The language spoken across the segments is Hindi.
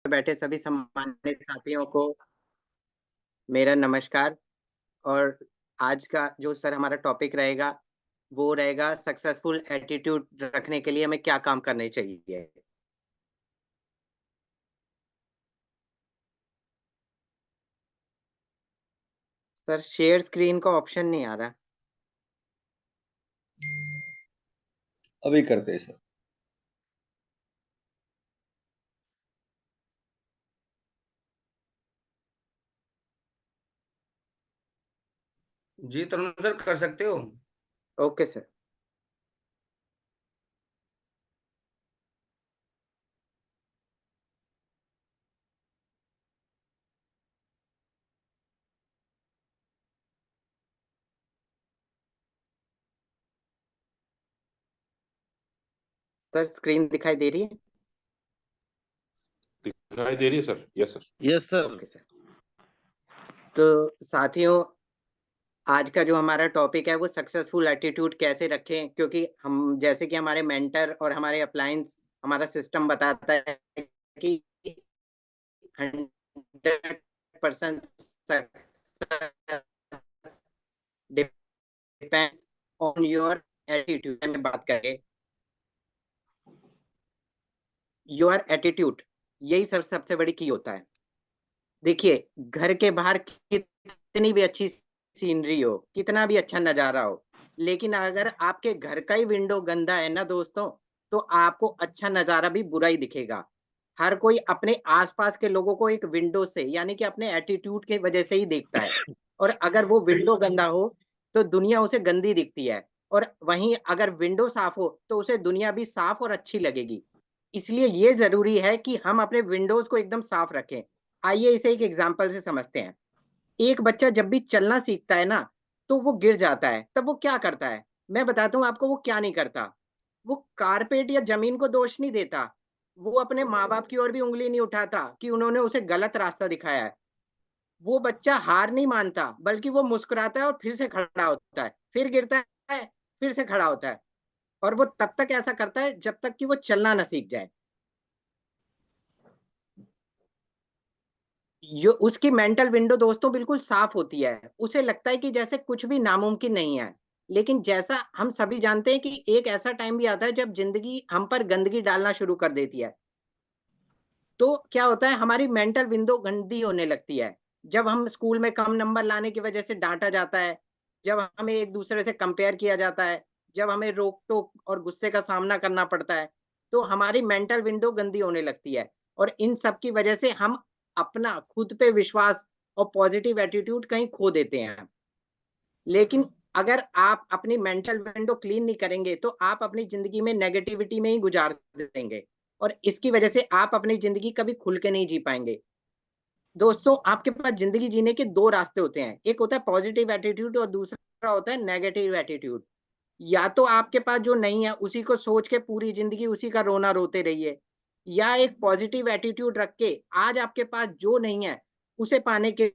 बैठे सभी सम्मानित साथियों को मेरा नमस्कार। और आज का जो सर हमारा टॉपिक रहेगा वो रहेगा सक्सेसफुल एटीट्यूड रखने के लिए हमें क्या काम करने चाहिए। सर शेयर स्क्रीन का ऑप्शन नहीं आ रहा। अभी करते हैं सर। जी तरुण सर कर सकते हो। Okay sir. सर स्क्रीन दिखाई दे रही है? दिखाई दे रही है sir. Yes sir. Yes sir. Okay sir. तो साथियों, आज का जो हमारा टॉपिक है वो सक्सेसफुल एटीट्यूड कैसे रखें, क्योंकि हम जैसे कि हमारे मेंटर और हमारे अप्लायंस हमारा सिस्टम बताता है कि 100% success depends on your attitude में बात करें। योर एटीट्यूड यही सर सबसे बड़ी की होता है। देखिए, घर के बाहर कितनी भी अच्छी सीनरी हो, कितना भी अच्छा नजारा हो, लेकिन अगर आपके घर का ही विंडो गंदा है ना दोस्तों, तो आपको अच्छा नजारा भी बुरा ही दिखेगा। हर कोई अपने आसपास के लोगों को एक विंडो से यानी कि अपने एटीट्यूड की वजह से ही देखता है। और अगर वो विंडो गंदा हो तो दुनिया उसे गंदी दिखती है, और वहीं अगर विंडो साफ हो तो उसे दुनिया भी साफ और अच्छी लगेगी। इसलिए ये जरूरी है कि हम अपने विंडोज को एकदम साफ रखें। आइए इसे एक एग्जांपल से समझते हैं। एक बच्चा जब भी चलना सीखता है ना, तो वो गिर जाता है, तब वो क्या करता है? मैं बताता हूँ आपको वो क्या नहीं करता। वो कारपेट या जमीन को दोष नहीं देता, वो अपने माँ बाप की ओर भी उंगली नहीं उठाता कि उन्होंने उसे गलत रास्ता दिखाया है। वो बच्चा हार नहीं मानता, बल्कि वो मुस्कुराता है और फिर से खड़ा होता है, फिर गिरता है, फिर से खड़ा होता है। और वो तब तक ऐसा करता है जब तक कि वो चलना ना सीख जाए। यो उसकी मेंटल विंडो दोस्तों बिल्कुल साफ होती है। उसे लगता है कि जैसे कुछ भी नामुमकिन नहीं है। लेकिन जैसा हम सभी जानते हैं कि एक ऐसा टाइम भी आता है जब जिंदगी हम पर गंदगी डालना शुरू कर देती है। तो क्या होता है, हमारी मेंटल विंडो गंदी होने लगती है। जब हम स्कूल में कम नंबर लाने की वजह से डांटा जाता है, जब हमें एक दूसरे से कंपेयर किया जाता है, जब हमें रोक टोक और गुस्से का सामना करना पड़ता है, तो हमारी मेंटल विंडो गंदी होने लगती है। और इन सब की वजह से हम अपना खुद पे विश्वास और पॉजिटिव एटीट्यूड कहीं खो देते हैं। लेकिन अगर आप अपनी मेंटल विंडो क्लीन नहीं करेंगे तो आप अपनी जिंदगी में नेगेटिविटी में ही गुजार देंगे, और इसकी वजह से आप अपनी जिंदगी कभी खुल के नहीं जी पाएंगे। दोस्तों, आपके पास जिंदगी जीने के दो रास्ते होते हैं, एक होता है पॉजिटिव एटीट्यूड और दूसरा होता है नेगेटिव एटीट्यूड। या तो आपके पास जो नहीं है उसी को सोच के पूरी जिंदगी उसी का रोना रोते रहिए, या एक पॉजिटिव एटीट्यूड रख के आज आपके पास जो नहीं है उसे पाने के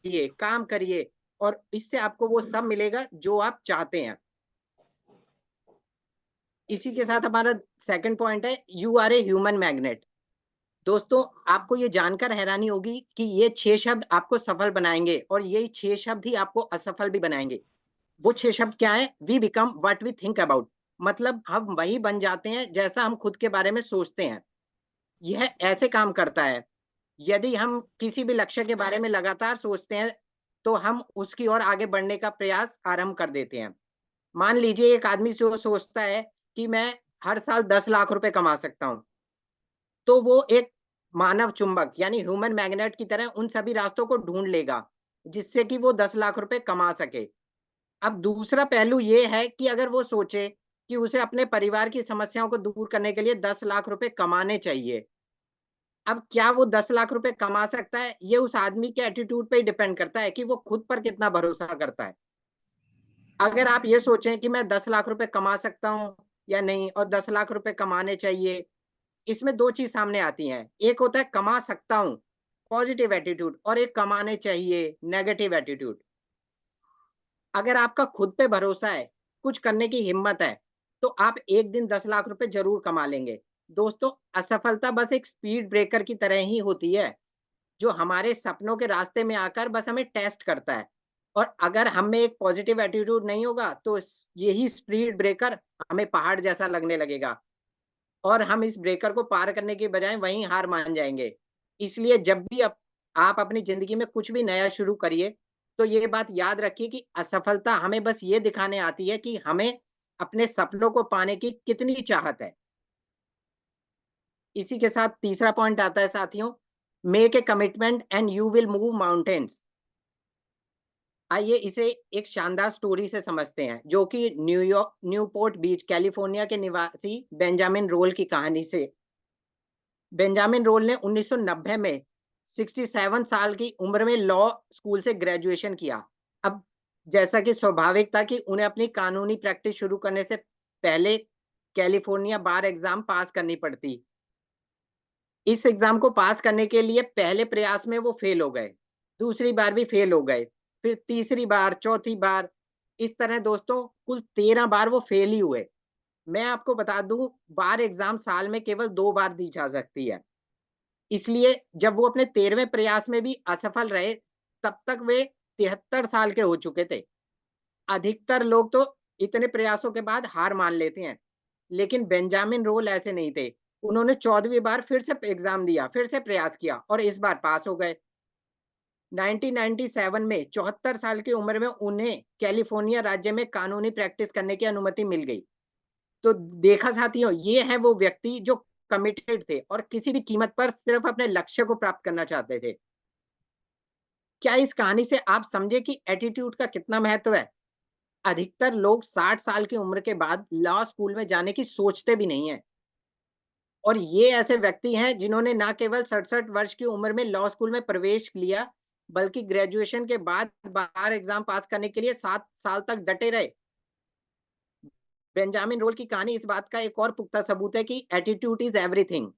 लिए काम करिए, और इससे आपको वो सब मिलेगा जो आप चाहते हैं। इसी के साथ हमारा सेकंड पॉइंट है, you are a human magnet. दोस्तों, आपको ये जानकर हैरानी होगी कि ये 6 शब्द आपको सफल बनाएंगे और यही 6 शब्द ही आपको असफल भी बनाएंगे। वो 6 शब्द क्या है? We become what we think about. मतलब हम वही बन जाते हैं जैसा हम खुद के बारे में सोचते हैं। यह ऐसे काम करता है, यदि हम किसी भी लक्ष्य के बारे में लगातार सोचते हैं, तो हम उसकी ओर आगे बढ़ने का प्रयास आरंभ कर देते हैं। मान लीजिए एक आदमी जो सोचता है कि मैं हर साल 10 लाख रुपए कमा सकता हूँ, तो वो एक मानव चुंबक यानी ह्यूमन मैग्नेट की तरह उन सभी रास्तों को ढूंढ लेगा जिससे कि वो 10 लाख रुपए कमा सके। अब दूसरा पहलू ये है कि अगर वो सोचे कि उसे अपने परिवार की समस्याओं को दूर करने के लिए 10 लाख रुपए कमाने चाहिए। अब क्या वो 10 लाख रुपए कमा सकता है? ये उस आदमी के एटीट्यूड पे ही डिपेंड करता है कि वो खुद पर कितना भरोसा करता है। अगर आप ये सोचें कि मैं 10 लाख रुपए कमा सकता हूँ या नहीं, और 10 लाख रुपए कमाने चाहिए, इसमें 2 चीज़ सामने आती हैं। एक होता है कमा सकता हूँ, पॉजिटिव एटीट्यूड, और एक कमाने चाहिए, नेगेटिव एटीट्यूड। अगर आपका खुद पे भरोसा है, कुछ करने की हिम्मत है, तो आप एक दिन 10 लाख रुपए ज़रूर कमा लेंगे। दोस्तों, असफलता बस एक स्पीड ब्रेकर की तरह ही होती है, जो हमारे सपनों के रास्ते में आकर बस हमें टेस्ट करता है। और अगर हम में एक पॉजिटिव एटीट्यूड नहीं होगा, तो यही स्पीड ब्रेकर हमें पहाड़ जैसा लगने लगेगा और हम इस ब्रेकर को पार करने के बजाय वहीं हार मान जाएंगे। इसलिए जब भी आप अपनी जिंदगी में कुछ भी नया शुरू करिए, तो ये बात याद रखिए कि असफलता हमें बस ये दिखाने आती है कि हमें अपने सपनों को पाने की कितनी चाहत है। इसी के साथ तीसरा पॉइंट आता है साथियों, make a commitment and you will move mountains. आइए इसे एक शानदार स्टोरी से समझते हैं, जो कि न्यूपोर्ट बीच कैलिफोर्निया के निवासी बेंजामिन रोल की कहानी से। बेंजामिन रोल ने 1990 में 67 साल की उम्र में लॉ स्कूल से ग्रेजुएशन किया। अब जैसा कि स्वाभाविक था कि उन्हें अपनी कानूनी प्रैक्टिस शुरू करने से पहले कैलिफोर्निया बार एग्जाम पास करनी पड़ती। इस एग्जाम को पास करने के लिए पहले प्रयास में वो फेल हो गए, दूसरी बार भी फेल हो गए, फिर तीसरी बार, चौथी बार, इस तरह दोस्तों कुल 13 बार वो फेल ही हुए। मैं आपको बता दूं, बार एग्जाम साल में केवल 2 बार दी जा सकती है। इसलिए जब वो अपने 13वें प्रयास में भी असफल रहे, तब तक वे 73 साल के हो चुके थे। अधिकतर लोग तो इतने प्रयासों के बाद हार मान लेते हैं, लेकिन बेंजामिन रोल ऐसे नहीं थे। उन्होंने 14वीं बार फिर से एग्जाम दिया, फिर से प्रयास किया और इस बार पास हो गए। 1997 में 74 साल की उम्र में उन्हें कैलिफोर्निया राज्य में कानूनी प्रैक्टिस करने की अनुमति मिल गई। तो देखा साथियों, ये है वो व्यक्ति जो कमिटेड थे और किसी भी कीमत पर सिर्फ अपने लक्ष्य को प्राप्त करना चाहते थे। क्या इस कहानी से आप समझे कि एटीट्यूड का कितना महत्व है? अधिकतर लोग 60 साल की उम्र के बाद लॉ स्कूल में जाने की सोचते भी नहीं है। और ये ऐसे व्यक्ति हैं जिन्होंने ना केवल 67 वर्ष की उम्र में लॉ स्कूल में प्रवेश लिया, बल्कि ग्रेजुएशन के बाद बार एग्जाम पास करने के लिए 7 साल तक डटे रहे। बेंजामिन रोल की कहानी इस बात का एक और पुख्ता सबूत है कि एटीट्यूड इज एवरीथिंग।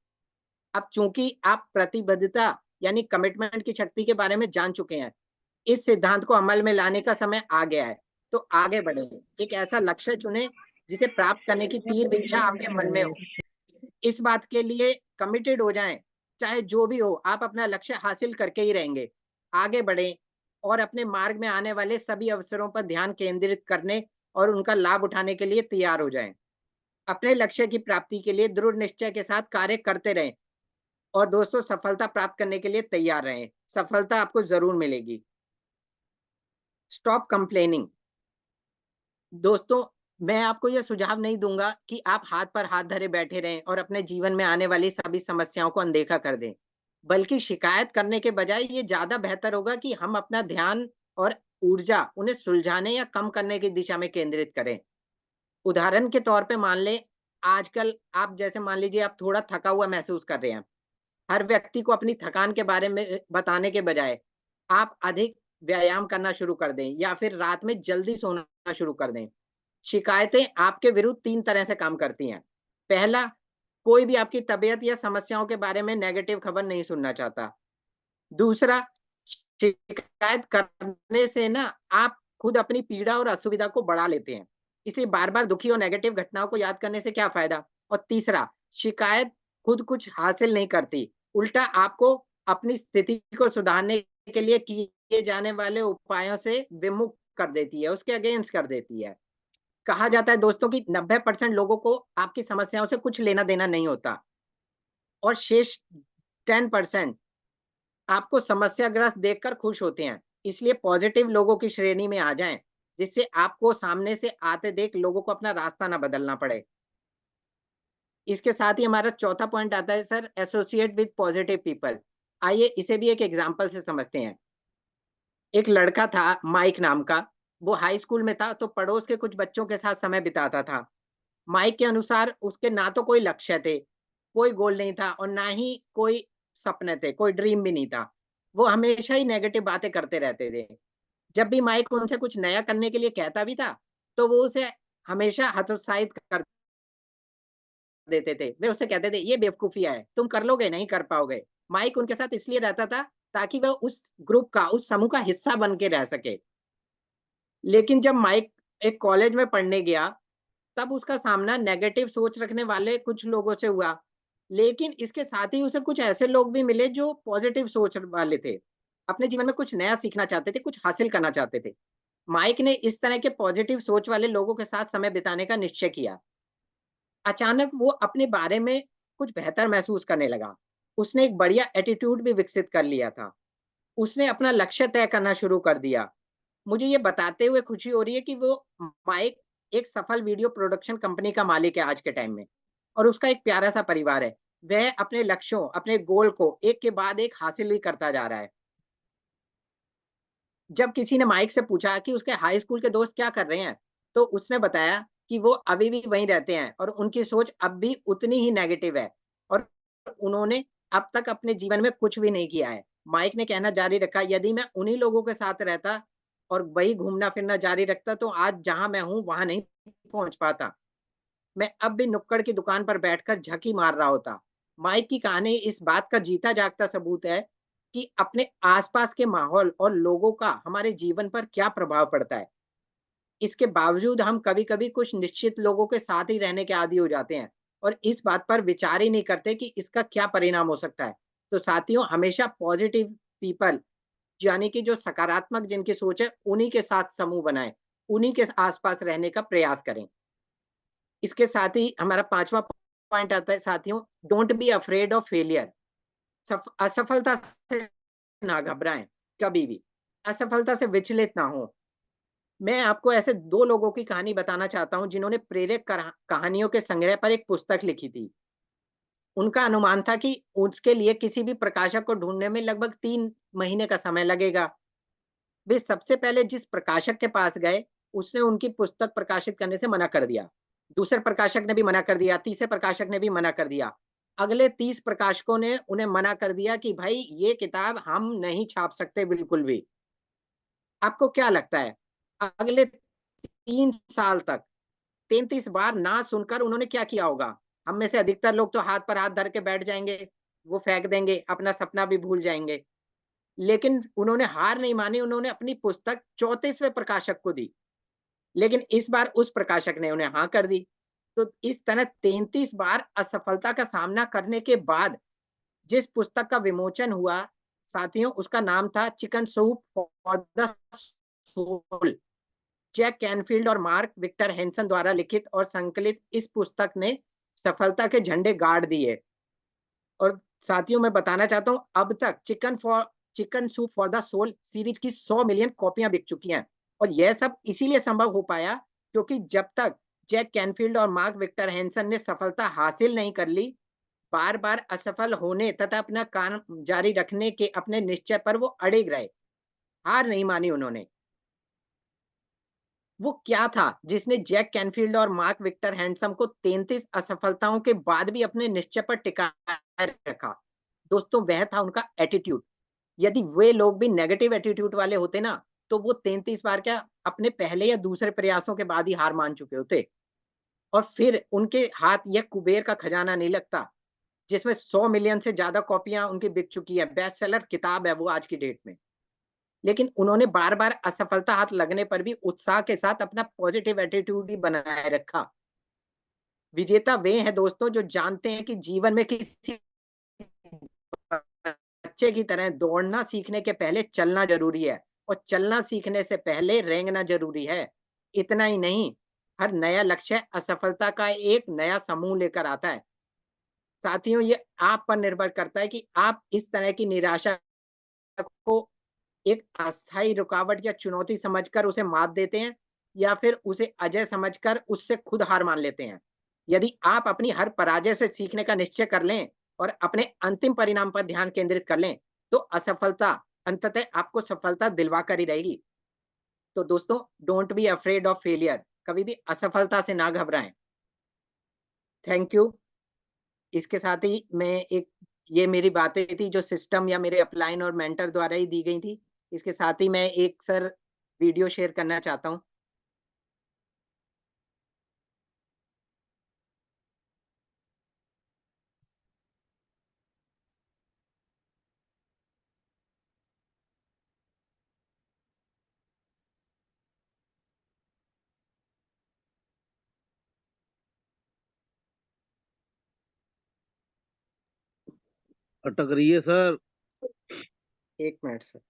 अब चूंकि आप प्रतिबद्धता यानी कमिटमेंट की शक्ति के बारे में जान चुके हैं, इस सिद्धांत को अमल में लाने का समय आ गया है। तो आगे बढ़े, एक ऐसा लक्ष्य चुने जिसे प्राप्त करने की तीव्र इच्छा आपके मन में हो। इस बात के लिए कमिटेड हो जाएं, चाहे जो भी हो, आप अपना लक्ष्य हासिल करके ही रहेंगे। आगे बढ़ें और अपने मार्ग में आने वाले सभी अवसरों पर ध्यान केंद्रित करने और उनका लाभ उठाने के लिए तैयार हो जाएं। अपने लक्ष्य की प्राप्ति के लिए दृढ़ निश्चय के साथ कार्य करते रहें और दोस्तों सफलता प्राप्त करने के लिए तैयार रहें। सफलता आपको जरूर मिलेगी। Stop complaining. दोस्तों, मैं आपको यह सुझाव नहीं दूंगा कि आप हाथ पर हाथ धरे बैठे रहें और अपने जीवन में आने वाली सभी समस्याओं को अनदेखा कर दें, बल्कि शिकायत करने के बजाय ये ज्यादा बेहतर होगा कि हम अपना ध्यान और ऊर्जा उन्हें सुलझाने या कम करने की दिशा में केंद्रित करें। उदाहरण के तौर पे मान लें, आजकल आप जैसे मान लीजिए आप थोड़ा थका हुआ महसूस कर रहे हैं। हर व्यक्ति को अपनी थकान के बारे में बताने के बजाय आप अधिक व्यायाम करना शुरू कर दें या फिर रात में जल्दी सोना शुरू कर दें। शिकायतें आपके विरुद्ध 3 तरह से काम करती हैं। पहला, कोई भी आपकी तबीयत या समस्याओं के बारे में नेगेटिव खबर नहीं सुनना चाहता। दूसरा, शिकायत करने से ना आप खुद अपनी पीड़ा और असुविधा को बढ़ा लेते हैं। इसलिए बार-बार दुखी और नेगेटिव घटनाओं को याद करने से क्या फ़ायदा? और तीसरा, शिकायत खुद कुछ हासिल नहीं करती, उल्टा आपको अपनी स्थिति को सुधारने के लिए किए जाने वाले उपायों से विमुख कर देती है, उसके अगेंस्ट कर देती है। कहा जाता है दोस्तों कि 90% लोगों को आपकी समस्याओं से कुछ लेना-देना नहीं होता और शेष 10% आपको समस्याग्रस्त देखकर खुश होते हैं। इसलिए पॉजिटिव लोगों की श्रेणी में आ जाएं, जिससे आपको सामने से आते देख लोगों को अपना रास्ता ना बदलना पड़े। इसके साथ ही हमारा चौथा पॉइंट आता है sir, associate with positive people. आइए इसे भी एक एग्जांपल से समझते हैं। एक लड़का था माइक नाम का, वो हाई स्कूल में था तो पड़ोस के कुछ बच्चों के साथ समय बिताता था। माइक के अनुसार उसके ना तो कोई लक्ष्य थे, कोई गोल नहीं था और ना ही कोई सपने थे, कोई ड्रीम भी नहीं था। वो हमेशा ही नेगेटिव बातें करते रहते थे। जब भी माइक उनसे कुछ नया करने के लिए कहता भी था, तो वो उसे हमेशा हतोत्साहित कर देते थे। वे उससे कहते थे, "ये बेवकूफ़िया है, तुम कर लोगे, नहीं कर पाओगे।" माइक उनके साथ इसलिए रहता था ताकि वह उस ग्रुप का, उस समूह का हिस्सा बन के रह सके। लेकिन जब माइक एक कॉलेज में पढ़ने गया, तब उसका सामना नेगेटिव सोच रखने वाले कुछ लोगों से हुआ। लेकिन इसके साथ ही उसे कुछ ऐसे लोग भी मिले जो पॉजिटिव सोच वाले थे, अपने जीवन में कुछ नया सीखना चाहते थे, कुछ हासिल करना चाहते थे। माइक ने इस तरह के पॉजिटिव सोच वाले लोगों के साथ समय बिताने का निश्चय किया। अचानक वो अपने बारे में कुछ बेहतर महसूस करने लगा। उसने एक बढ़िया एटीट्यूड भी विकसित कर लिया था। उसने अपना लक्ष्य तय करना शुरू कर दिया। मुझे ये बताते हुए खुशी हो रही है कि वो माइक एक सफल वीडियो प्रोडक्शन कंपनी का मालिक है आज के टाइम में, और उसका एक प्यारा-सा परिवार है। वह अपने लक्ष्यों, अपने गोल को एक के बाद एक हासिल भी करता जा रहा है। जब किसी ने माइक से पूछा कि उसके हाई स्कूल के दोस्त क्या कर रहे हैं, तो उसने बताया कि वो अभी भी वहीं रहते हैं और उनकी सोच अब भी उतनी ही नेगेटिव है और उन्होंने अब तक अपने जीवन में कुछ भी नहीं किया है। माइक ने कहना जारी रखा, यदि मैं उन्हीं लोगों के साथ रहता और वही घूमना-फिरना जारी रखता तो आज जहाँ मैं हूँ, वहाँ नहीं पहुँच पाता। मैं अब भी नुक्कड़ की दुकान पर बैठकर झकी मार रहा होता। माइक की कहानी इस बात का जीता जागता सबूत है कि अपने आसपास के माहौल और लोगों का हमारे जीवन पर क्या प्रभाव पड़ता है। इसके बावजूद हम कभी-कभी कुछ निश्चित लोगों के साथ ही रहने के आदी हो जाते हैं और इस बात पर विचार ही नहीं करते कि इसका क्या परिणाम हो सकता है। तो साथियों, हमेशा पॉजिटिव पीपल, यानी कि जो सकारात्मक जिनकी सोच है, उन्हीं के साथ समूह बनाएं, उन्हीं के आसपास रहने का प्रयास करें। इसके साथ ही हमारा पांचवा पॉइंट आता है साथियों, don't be afraid of failure. असफलता से ना घबराएं कभी भी, असफलता से विचलित ना हो। मैं आपको ऐसे दो लोगों की कहानी बताना चाहता हूं जिन्होंने प्रेरक कहानियों के संग्रह पर एक पुस्तक लिखी थी। उनका अनुमान था कि उसके लिए किसी भी प्रकाशक को ढूंढने में लगभग 3 महीने का समय लगेगा। वे सबसे पहले जिस प्रकाशक के पास गए, उसने उनकी पुस्तक प्रकाशित करने से मना कर दिया। दूसरे प्रकाशक ने भी मना कर दिया, तीसरे प्रकाशक ने भी मना कर दिया। अगले 30 प्रकाशकों ने उन्हें मना कर दिया कि भाई ये किताब हम नहीं छाप सकते बिल्कुल भी। आपको क्या लगता है? अगले 3 साल तक 33 बार ना सुनकर उन्होंने क्या किया होगा? हम में से अधिकतर लोग तो हाथ पर हाथ धर के बैठ जाएँगे, वो फेंक देंगे, अपना सपना भी भूल जाएँगे। लेकिन उन्होंने हार नहीं मानी, उन्होंने अपनी पुस्तक 34वें प्रकाशक को दी। लेकिन इस बार उस प्रकाशक ने उन्हें हाँ कर दी। तो इस तरह 33 बार असफलता का सामना करने के बाद जिस पुस्तक का विमोचन हुआ, साथियों, उसका नाम था chicken soup for the soul. Jack Canfield और मार्क विक्टर हैंसन द्वारा लिखित और संकलित इस पुस्तक ने सफलता के झंडे गाड़ दिए। और साथियों, मैं बताना चाहता हूँ, अब तक chicken soup for the soul series की 100 मिलियन कॉपियां बिक चुकी हैं। और यह सब इसीलिए संभव हो पाया क्योंकि जब तक जैक कैनफील्ड और मार्क विक्टर हैंसन ने सफलता हासिल नहीं कर ली, बार बार असफल होने तथा अपना काम जारी रखने के अपने निश्चय पर वो अड़िग रहे, हार नहीं मानी उन्होंने। वो क्या था जिसने जैक कैनफील्ड और मार्क विक्टर हैंडसम को 33 असफलताओं के बाद भी अपने निश्चय पर टिकाए रखा? दोस्तों, वह था उनका एटीट्यूड। यदि वे लोग भी नेगेटिव एटीट्यूड वाले होते ना, तो वो 33 बार क्या, अपने पहले या दूसरे प्रयासों के बाद ही हार मान चुके होते और फिर उनके हाथ यह कुबेर का खजाना नहीं लगता, जिसमें 100 मिलियन से ज्यादा कॉपियां उनकी बिक चुकी है, बेस्ट सेलर किताब है वो आज की डेट में। लेकिन उन्होंने बार-बार असफलता हाथ लगने पर भी उत्साह के साथ अपना पॉजिटिव एटीट्यूड ही बनाए रखा। विजेता वे हैं दोस्तों जो जानते हैं कि जीवन में किसी बच्चे की तरह दौड़ना सीखने के पहले चलना ज़रूरी है और चलना सीखने से पहले रेंगना ज़रूरी है। इतना ही नहीं, हर नया लक्ष्य असफलता का एक नया समूह लेकर आता है। साथियों, ये आप पर निर्भर करता है कि आप इस तरह की निराशा को एक अस्थायी रुकावट या चुनौती समझकर उसे मात देते हैं या फिर उसे अजय समझकर उससे खुद हार मान लेते हैं। यदि आप अपनी हर पराजय से सीखने का निश्चय कर लें और अपने अंतिम परिणाम पर ध्यान केंद्रित कर लें, तो असफलता अंततः आपको सफलता दिलवा कर ही रहेगी। तो दोस्तों, don't be afraid of failure. कभी भी असफलता से ना घबराएं। Thank you. इसके साथ ही मैं एक, ये मेरी बातें थी जो सिस्टम या मेरे अपलाइन और मेंटर द्वारा ही दी गई थी। इसके साथ ही मैं एक सर वीडियो शेयर करना चाहता हूँ। अटक रही है सर। 1 minute sir.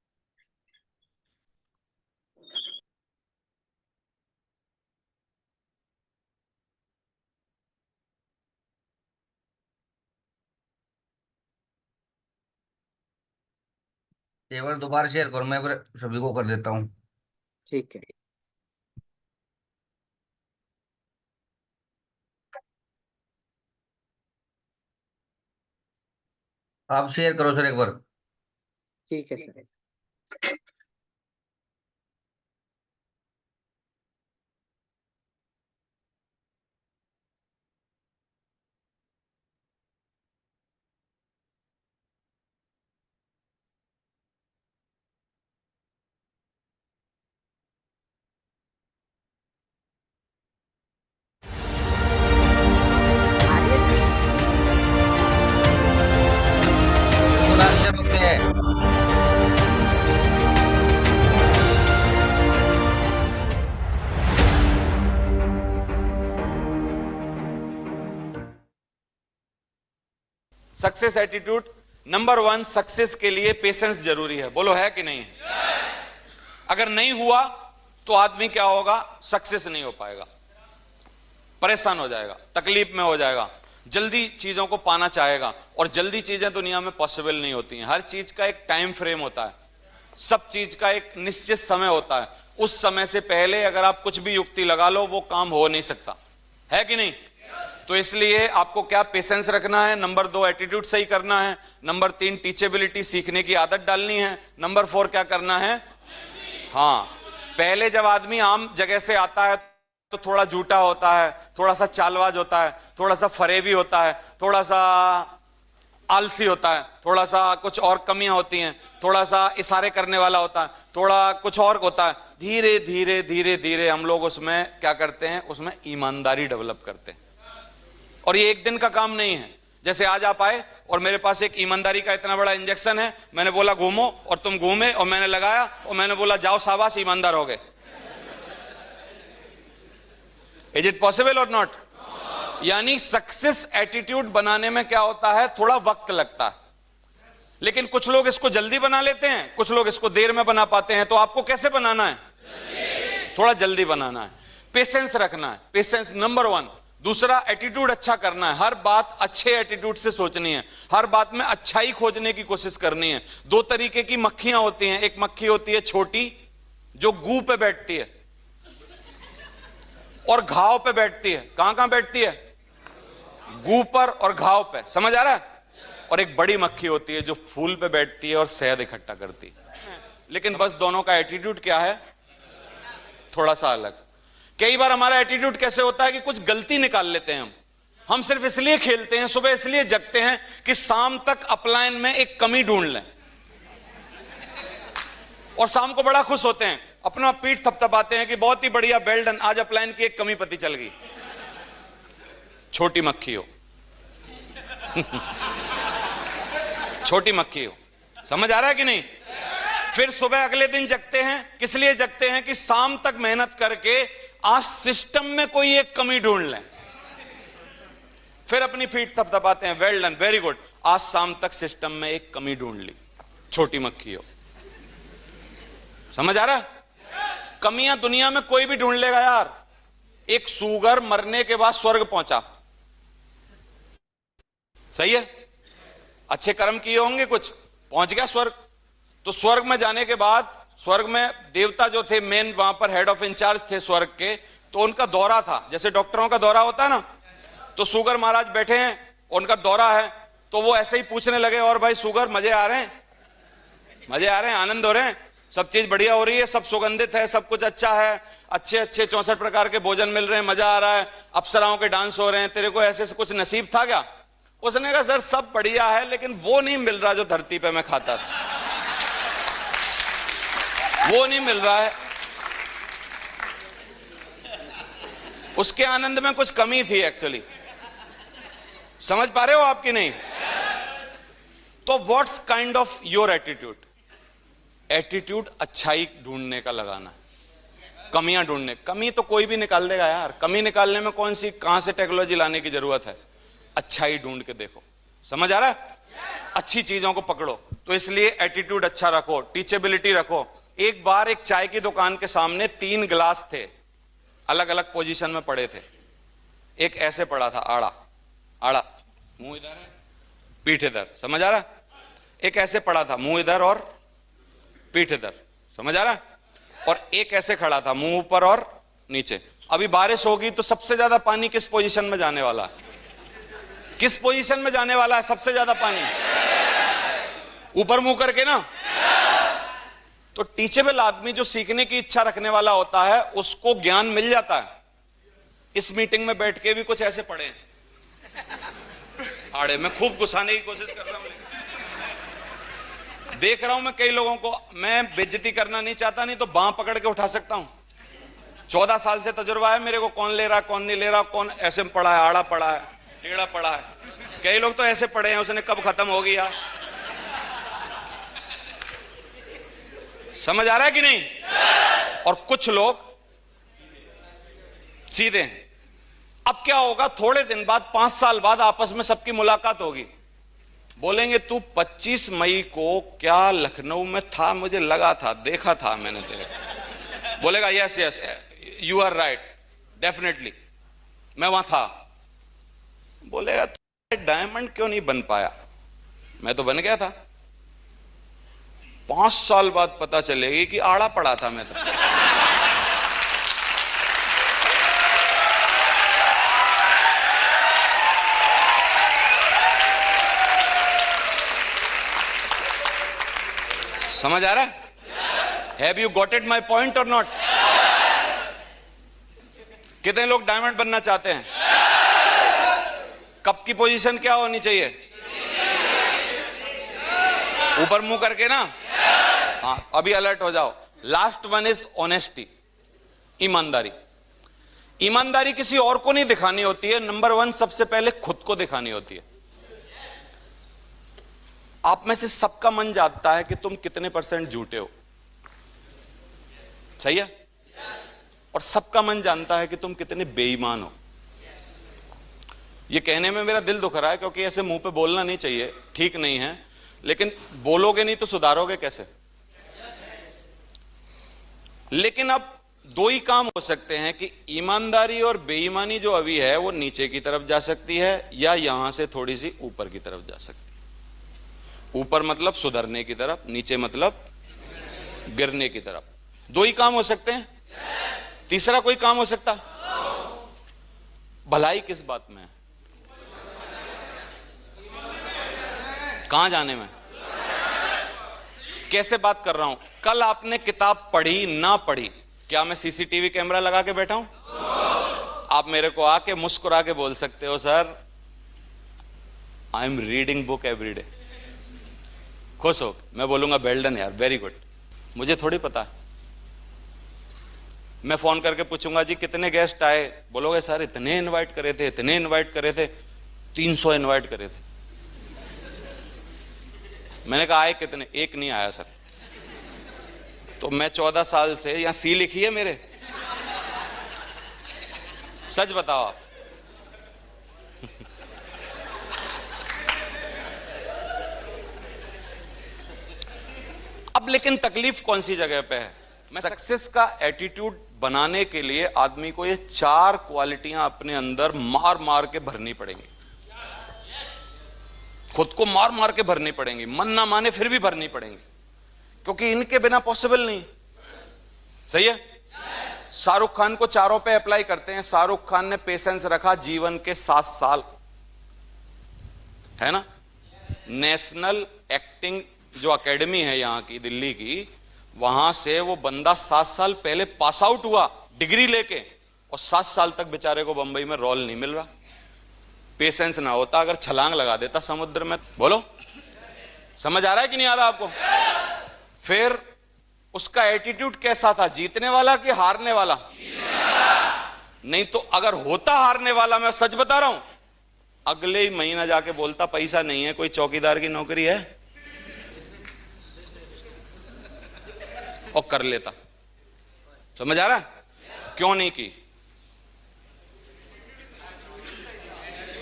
एक बार दोबारा शेयर करो, मैं सभी को कर देता हूँ। ठीक है। आप शेयर करो सर एक बार। ठीक है सर। आ रही है sir? Okay. Success attitude number 1, success के लिए पेशेंस जरूरी है। बोलो है कि नहीं है? अगर नहीं हुआ तो आदमी क्या होगा? सक्सेस नहीं हो पाएगा, परेशान हो जाएगा, तकलीफ में हो जाएगा, जल्दी चीजों को पाना चाहेगा। और जल्दी चीजें दुनिया में पॉसिबल नहीं होती हैं। हर चीज का एक टाइम फ्रेम होता है, सब चीज का एक निश्चित समय होता है। उस समय से पहले अगर आप कुछ भी युक्ति लगा लो वो काम हो नहीं सकता, है कि नहीं? तो इसलिए आपको क्या पेशेंस रखना है। नंबर 2, एटीट्यूड सही करना है। नंबर 3, टीचेबिलिटी, सीखने की आदत डालनी है। नंबर 4 क्या करना है? हाँ, पहले जब आदमी आम जगह से आता है तो थोड़ा झूठा होता है, थोड़ा सा चालबाज होता है, थोड़ा सा फरेबी होता है, थोड़ा सा आलसी होता है, थोड़ा सा कुछ और कमियां होती हैं, थोड़ा सा इशारे करने वाला होता है, थोड़ा कुछ और होता है। धीरे धीरे धीरे धीरे हम लोग उसमें क्या करते हैं? उसमें ईमानदारी डेवलप करते हैं। और ये एक दिन का काम नहीं है। जैसे आज आप आए और मेरे पास एक ईमानदारी का इतना बड़ा इंजेक्शन है, मैंने बोला घूमो और तुम घूमे, और मैंने लगाया और मैंने बोला जाओ शाबाश ईमानदार हो गए। इज इट पॉसिबल और नॉट? यानी सक्सेस एटीट्यूड बनाने में क्या होता है? थोड़ा वक्त लगता है। लेकिन कुछ लोग इसको जल्दी बना लेते हैं, कुछ लोग इसको देर में बना पाते हैं। तो आपको कैसे बनाना है? थोड़ा जल्दी बनाना है, पेशेंस रखना है। Patience number 1। दूसरा, एटीट्यूड अच्छा करना है। हर बात अच्छे एटीट्यूड से सोचनी है, हर बात में अच्छाई खोजने की कोशिश करनी है। 2 तरीके की मक्खियां होती हैं। एक मक्खी होती है छोटी, जो गू पे बैठती है और घाव पे बैठती है। कहां कहां बैठती है? गू पर और घाव पे। समझ आ रहा है? और एक बड़ी मक्खी होती है जो फूल पे बैठती है और शहद इकट्ठा करती है। लेकिन बस दोनों का एटीट्यूड क्या है? थोड़ा सा अलग। कई बार हमारा एटीट्यूड कैसे होता है कि कुछ गलती निकाल लेते हैं हम सिर्फ इसलिए खेलते हैं, सुबह इसलिए जगते हैं कि शाम तक अपलाइन में एक कमी ढूंढ लें, और शाम को बड़ा खुश होते हैं, अपना पीठ थपथपाते हैं कि बहुत ही बढ़िया, वेल डन, आज अपलाइन की एक कमी पता चल गई। छोटी मक्खी हो छोटी मक्खी हो। समझ आ रहा है कि नहीं? फिर सुबह अगले दिन जगते हैं, किस लिए जगते हैं? कि शाम तक मेहनत करके आज सिस्टम में कोई एक कमी ढूंढ लें। फिर अपनी पीठ थपथपाते हैं, वेल डन, वेरी गुड, आज शाम तक सिस्टम में एक कमी ढूंढ ली। छोटी मक्खी हो। समझ आ रहा है? कमियां दुनिया में कोई भी ढूंढ लेगा यार। एक सूगर मरने के बाद स्वर्ग पहुंचा, सही है, अच्छे कर्म किए होंगे, कुछ पहुंच गया स्वर्ग। तो स्वर्ग में जाने के बाद, स्वर्ग में देवता जो थे मेन, वहां पर हेड ऑफ इंचार्ज थे स्वर्ग के, तो उनका दौरा था, जैसे डॉक्टरों का दौरा होता है ना। तो सुगर महाराज बैठे हैं, उनका दौरा है, तो वो ऐसे ही पूछने लगे, और भाई सुगर मजे आ रहे हैं? मजे आ रहे हैं? आनंद हो रहे हैं? सब चीज बढ़िया हो रही है? सब सुगंधित है? सब कुछ अच्छा है? अच्छे अच्छे 64 प्रकार के भोजन मिल रहे हैं? मजा आ रहा है? अप्सराओं के डांस हो रहे हैं? तेरे को ऐसे कुछ नसीब था क्या? उसने कहा सर सब बढ़िया है, लेकिन वो नहीं मिल रहा जो धरती पे मैं खाता था, वो नहीं मिल रहा है। उसके आनंद में कुछ कमी थी एक्चुअली। समझ पा रहे हो आपकी? नहीं? तो what's kind of your attitude? Attitude अच्छाई ढूंढने का लगाना है, कमियां ढूंढने। कमी तो कोई भी निकाल देगा यार, कमी निकालने में कौन सी, कहां से टेक्नोलॉजी लाने की जरूरत है? अच्छाई ढूंढ के देखो। समझ आ रहा है? अच्छी चीजों को पकड़ो। तो इसलिए एटीट्यूड अच्छा रखो, टीचेबिलिटी रखो। एक बार एक चाय की दुकान के सामने 3 गिलास थे, अलग अलग पोजीशन में पड़े थे। एक ऐसे पड़ा था, आड़ा आड़ा, मुंह इधर है पीठ इधर, समझ आ रहा? एक ऐसे पड़ा था, मुंह इधर और पीठ इधर, समझ आ रहा? और एक ऐसे खड़ा था, मुंह ऊपर और नीचे। अभी बारिश होगी तो सबसे ज्यादा पानी किस पोजीशन में जाने वाला है? किस पोजीशन में जाने वाला है सबसे ज्यादा पानी? ऊपर मुंह करके ना। तो टीचेबल आदमी जो सीखने की इच्छा रखने वाला होता है उसको ज्ञान मिल जाता है। इस मीटिंग में बैठ के भी कुछ ऐसे पड़े आड़े, मैं खूब घुसाने की कोशिश कर रहा हूं, देख रहा हूं मैं कई लोगों को। मैं बेइज्जती करना नहीं चाहता, नहीं तो बांह पकड़ के उठा सकता हूं। 14 साल से तजुर्बा है मेरे को, कौन ले रहा कौन नहीं ले रहा, कौन ऐसे पड़ा है, आड़ा पड़ा है, टेढ़ा पड़ा है। कई लोग तो ऐसे पड़े हैं, उसने कब खत्म हो गया। समझ आ रहा है कि नहीं? और कुछ लोग सीधे। अब क्या होगा, थोड़े दिन बाद 5 साल बाद आपस में सबकी मुलाकात होगी, बोलेंगे तू 25 मई को क्या लखनऊ में था, मुझे लगा था, देखा था मैंने तेरे। बोलेगा yes yes you are right, definitely मैं वहां था। बोलेगा तू डायमंड क्यों नहीं बन पाया? मैं तो बन गया था। 5 साल बाद पता चलेगी कि आड़ा पड़ा था मैं तो। समझ आ रहा है? Have you got it my point और नॉट? कितने लोग डायमंड बनना चाहते हैं? कप की पोजीशन क्या होनी चाहिए? ऊपर मुंह करके ना। हाँ, अभी अलर्ट हो जाओ। लास्ट वन इज ऑनेस्टी, ईमानदारी। ईमानदारी किसी और को नहीं दिखानी होती है, नंबर 1 सबसे पहले खुद को दिखानी होती है। आप में से सबका मन जानता है कि तुम कितने % झूठे हो, सही है? और सबका मन जानता है कि तुम कितने बेईमान हो। ये कहने में मेरा दिल दुख रहा है क्योंकि ऐसे मुंह पे बोलना नहीं चाहिए, ठीक नहीं है, लेकिन बोलोगे नहीं तो सुधारोगे कैसे? लेकिन अब 2 ही काम हो सकते हैं कि ईमानदारी और बेईमानी जो अभी है वो नीचे की तरफ जा सकती है या यहां से थोड़ी सी ऊपर की तरफ जा सकती है। ऊपर मतलब सुधरने की तरफ, नीचे मतलब गिरने की तरफ। 2 ही काम हो सकते हैं, तीसरा कोई काम हो सकता? भलाई किस बात में है? कहां जाने में? कैसे बात कर रहा हूं? कल आपने किताब पढ़ी ना पढ़ी, क्या मैं सीसीटीवी कैमरा लगा के बैठा हूं? आप मेरे को आके मुस्कुरा के बोल सकते हो sir I am reading book every day, खुश हो। मैं बोलूंगा वेल डन यार, वेरी गुड। मुझे थोड़ी पता है। मैं फोन करके पूछूंगा जी कितने गेस्ट आए, बोलोगे सर इतने इनवाइट करे थे, इतने इनवाइट करे थे, 300 इनवाइट करे थे। मैंने कहा आए कितने? एक नहीं आया सर। तो मैं 14 साल से यहां सी लिखी है मेरे, सच बताओ आप। अब लेकिन तकलीफ कौन सी जगह पे है? मैं सक्सेस का एटीट्यूड बनाने के लिए आदमी को ये 4 क्वालिटियां अपने अंदर मार मार के भरनी पड़ेंगी, खुद को मार मार के भरनी पड़ेंगी, मन ना माने फिर भी भरनी पड़ेंगी, क्योंकि इनके बिना पॉसिबल नहीं। सही है? शाहरुख खान को चारों पे अप्लाई करते हैं। शाहरुख खान ने पेशेंस रखा जीवन के 7 साल, है ना? नेशनल एक्टिंग जो एकेडमी है यहां की, दिल्ली की, वहां से वो बंदा 7 साल पहले पास आउट हुआ डिग्री लेके, और 7 साल तक बेचारे को बंबई में रोल नहीं मिल रहा। पेशेंस ना होता अगर छलांग लगा देता समुद्र में। बोलो, समझ आ रहा है कि नहीं आ रहा आपको? फिर उसका एटीट्यूड कैसा था? जीतने वाला कि हारने वाला? नहीं तो अगर होता हारने वाला, मैं सच बता रहा हूं, अगले ही महीना जाके बोलता पैसा नहीं है, कोई चौकीदार की नौकरी है, और कर लेता। समझ आ रहा है? क्यों नहीं की?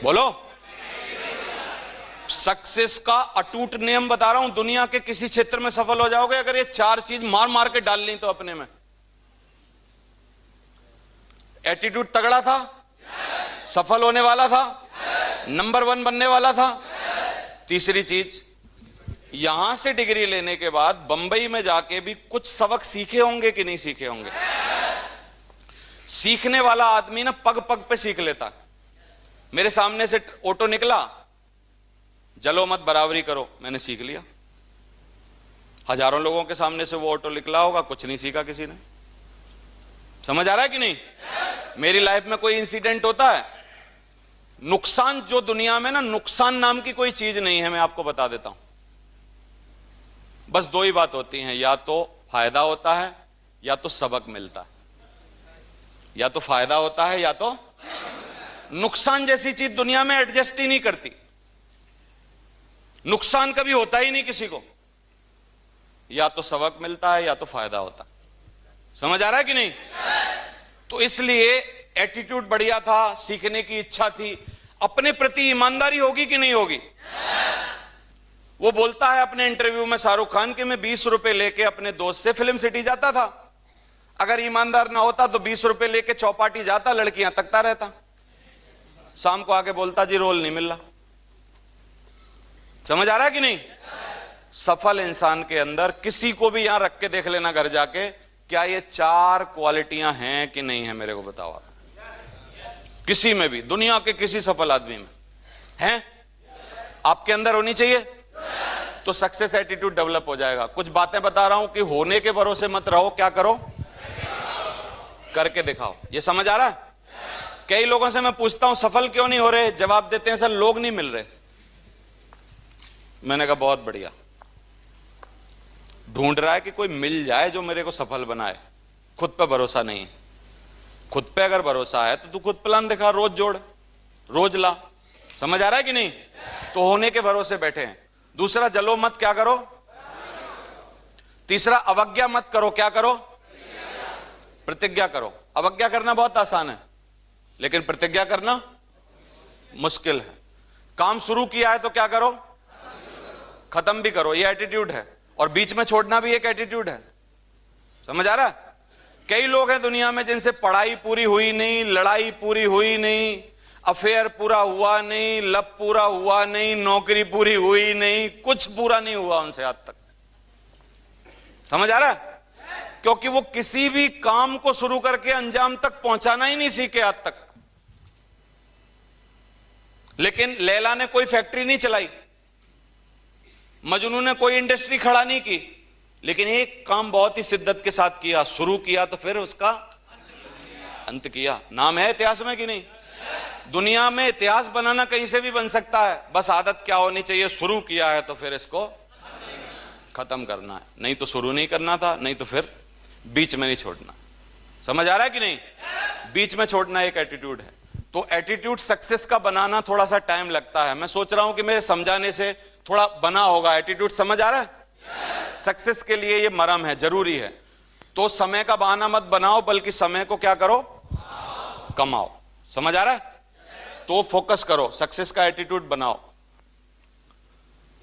बोलो। सक्सेस का अटूट नियम बता रहा हूं, दुनिया के किसी क्षेत्र में सफल हो जाओगे अगर ये 4 चीज मार मार के डाल ली तो अपने में। एटीट्यूड तगड़ा था, सफल होने वाला था, नंबर 1 बनने वाला था। तीसरी चीज, यहां से डिग्री लेने के बाद बंबई में जाके भी कुछ सबक सीखे होंगे कि नहीं सीखे होंगे। सीखने वाला आदमी ना पग पग पे सीख लेता। मेरे सामने से ऑटो निकला, जलो मत बराबरी करो, मैंने सीख लिया। हजारों लोगों के सामने से वो ऑटो निकला होगा, कुछ नहीं सीखा किसी ने। समझ आ रहा है कि नहीं? मेरी लाइफ में कोई इंसिडेंट होता है, नुकसान जो दुनिया में ना, नुकसान नाम की कोई चीज नहीं है, मैं आपको बता देता हूं। बस 2 ही बात होती हैं, या तो फायदा होता है या तो सबक मिलता है। या तो फायदा होता है या तो नुकसान जैसी चीज दुनिया में एडजस्ट ही नहीं करती। नुकसान कभी होता ही नहीं किसी को, या तो सबक मिलता है या तो फायदा होता है। समझ आ रहा है कि नहीं? तो इसलिए एटीट्यूड बढ़िया था, सीखने की इच्छा थी। अपने प्रति ईमानदारी होगी कि नहीं होगी? वो बोलता है अपने इंटरव्यू में शाहरुख खान कि मैं 20 रुपए लेके अपने दोस्त से फिल्म सिटी जाता था। अगर ईमानदार ना होता तो 20 रुपए लेके चौपाटी जाता, लड़कियां तकता रहता, शाम को आके बोलता जी रोल नहीं मिल रहा। समझ आ रहा है कि नहीं? सफल इंसान के अंदर किसी को भी यहां रख के देख लेना घर जाके, क्या ये 4 क्वालिटियां हैं कि नहीं है, मेरे को बताओ आप। किसी में भी, दुनिया के किसी सफल आदमी में हैं? आपके अंदर होनी चाहिए, तो सक्सेस एटीट्यूड डेवलप हो जाएगा। कुछ बातें बता रहा हूं कि होने के भरोसे मत रहो, क्या करो? करके दिखाओ। ये समझ आ रहा है? कई लोगों से मैं पूछता हूं सफल क्यों नहीं हो रहे, जवाब देते हैं सर लोग नहीं मिल रहे। मैंने कहा बहुत बढ़िया, ढूंढ रहा है कि कोई मिल जाए जो मेरे को सफल बनाए। खुद पे भरोसा नहीं। खुद पे अगर भरोसा है तो तू खुद प्लान दिखा, रोज जोड़, रोज ला। समझ आ रहा है कि नहीं? तो होने के भरोसे बैठे हैं। दूसरा, जलो मत, क्या करो? तीसरा, अवज्ञा मत करो, क्या करो? प्रतिज्ञा करो। अवज्ञा करना बहुत आसान है, लेकिन प्रतिज्ञा करना मुश्किल है। काम शुरू किया है तो क्या करो? खत्म भी करो। ये एटीट्यूड है। और बीच में छोड़ना भी एक एटीट्यूड है। समझ आ रहा है? कई लोग हैं दुनिया में जिनसे पढ़ाई पूरी हुई नहीं, लड़ाई पूरी हुई नहीं, अफेयर पूरा हुआ नहीं, लव पूरा हुआ नहीं, नौकरी पूरी हुई नहीं, कुछ पूरा नहीं हुआ उनसे आज तक। समझ आ रहा है? क्योंकि वो किसी भी काम को शुरू करके अंजाम तक पहुंचाना ही नहीं सीखे आज तक। लेकिन लैला ने कोई फैक्ट्री नहीं चलाई, मजनू ने कोई इंडस्ट्री खड़ा नहीं की, लेकिन एक काम बहुत ही शिद्दत के साथ किया, शुरू किया तो फिर उसका अंत किया। नाम है इतिहास में कि नहीं? दुनिया में इतिहास बनाना कहीं से भी बन सकता है, बस आदत क्या होनी चाहिए? शुरू किया है तो फिर इसको खत्म करना है। नहीं तो शुरू नहीं करना था, नहीं तो फिर बीच में नहीं छोड़ना। समझ आ रहा है कि नहीं? बीच में छोड़ना एक एटीट्यूड है। तो एटीट्यूड सक्सेस का बनाना थोड़ा सा टाइम लगता है। मैं सोच रहा हूं कि मेरे समझाने से थोड़ा बना होगा। एटीट्यूड समझ आ रहा है? सक्सेस के लिए ये मरम है, जरूरी है। तो समय का बहाना मत बनाओ, बल्कि समय को क्या करो? कमाओ। समझ आ रहा है? तो फोकस करो, सक्सेस का एटीट्यूड बनाओ।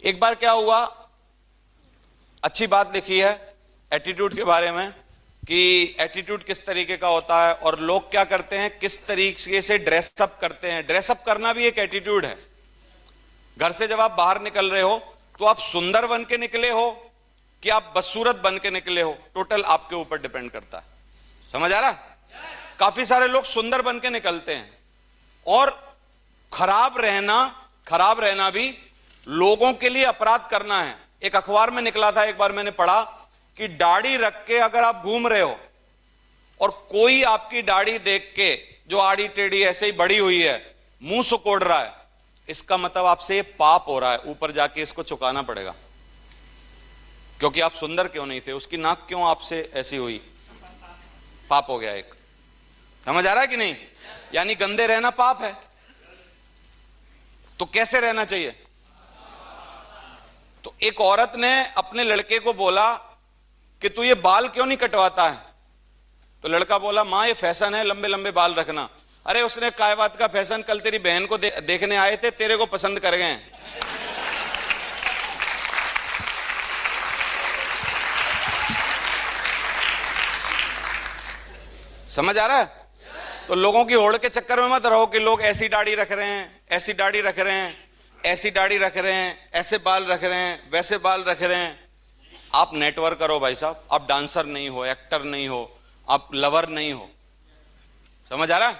एक बार क्या हुआ, अच्छी बात लिखी है एटीट्यूड के बारे में कि एटीट्यूड किस तरीके का होता है और लोग क्या करते हैं, किस तरीके से ड्रेसअप करते हैं। ड्रेसअप करना भी एक एटीट्यूड है। घर से जब आप बाहर निकल रहे हो तो आप सुंदर बन के निकले हो कि आप बदसूरत बन के निकले हो, टोटल आपके ऊपर डिपेंड करता है। समझ आ रहा? काफी सारे लोग सुंदर बन के निकलते हैं और खराब रहना भी लोगों के लिए अपराध करना है। एक अखबार में निकला था, एक बार मैंने पढ़ा कि दाढ़ी रख के अगर आप घूम रहे हो और कोई आपकी दाढ़ी देख के जो आड़ी टेढ़ी ऐसे ही बड़ी हुई है मुंह सुकोड़ रहा है, इसका मतलब आपसे ये पाप हो रहा है, ऊपर जाके इसको चुकाना पड़ेगा। क्योंकि आप सुंदर क्यों नहीं थे, उसकी नाक क्यों आपसे ऐसी हुई, पाप हो गया एक। समझ आ रहा है कि नहीं? यानी गंदे रहना पाप है। तो कैसे रहना चाहिए? तो एक औरत ने अपने लड़के को बोला कि तू ये बाल क्यों नहीं कटवाता है? तो लड़का बोला मां ये फैशन है लंबे लंबे बाल रखना। अरे उसने काय बात का फैशन, कल तेरी बहन को देखने आए थे, तेरे को पसंद कर गए। समझ आ रहा है? तो लोगों की होड़ के चक्कर में मत रहो कि लोग ऐसी दाढ़ी रख रहे हैं, ऐसी दाढ़ी रख रहे हैं, ऐसी दाढ़ी रख रहे हैं, ऐसे बाल रख रहे हैं, वैसे बाल रख रहे हैं। आप नेटवर्क करो भाई साहब। आप डांसर नहीं हो, एक्टर नहीं हो, आप लवर नहीं हो। समझ आ रहा है?